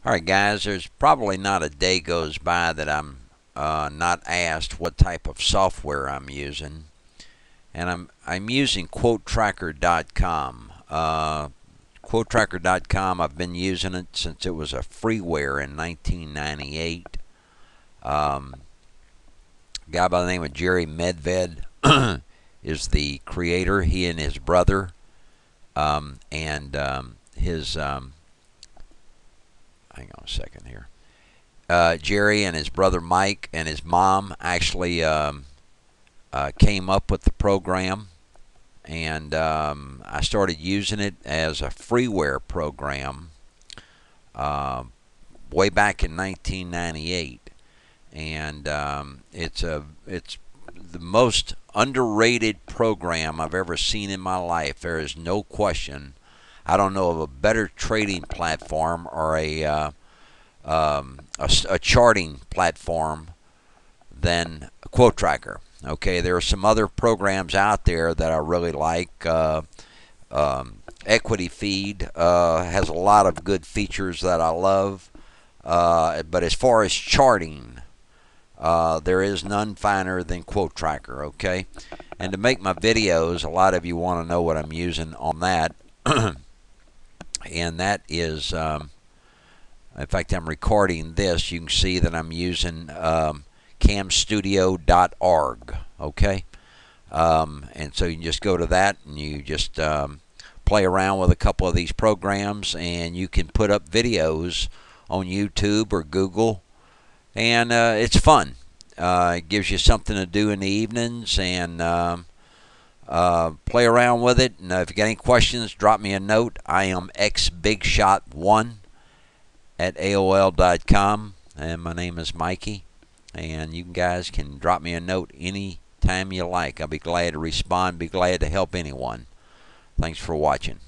Alright guys, there's probably not a day goes by that I'm not asked what type of software I'm using. And I'm using QUOTETRACKER.com. QUOTETRACKER.com, I've been using it since it was a freeware in 1998. A guy by the name of Jerry Medved is the creator. He and his brother and his hang on a second here. Jerry and his brother Mike and his mom actually came up with the program, and I started using it as a freeware program way back in 1998, and it's the most underrated program I've ever seen in my life. There is no question. I don't know of a better trading platform or a charting platform than Quote Tracker. Okay, there are some other programs out there that I really like. Equity Feed has a lot of good features that I love. But as far as charting, there is none finer than Quote Tracker. Okay, and to make my videos, a lot of you want to know what I'm using on that. And that is, in fact, I'm recording this. You can see that I'm using camstudio.org. Okay, and so you can just go to that and you just play around with a couple of these programs, and you can put up videos on YouTube or Google, and it's fun. It gives you something to do in the evenings, and play around with it. And if you got any questions, drop me a note. I am xbigshot1 at AOL.com, and my name is Mikey. And you guys can drop me a note anytime you like. I'll be glad to respond, be glad to help anyone. Thanks for watching.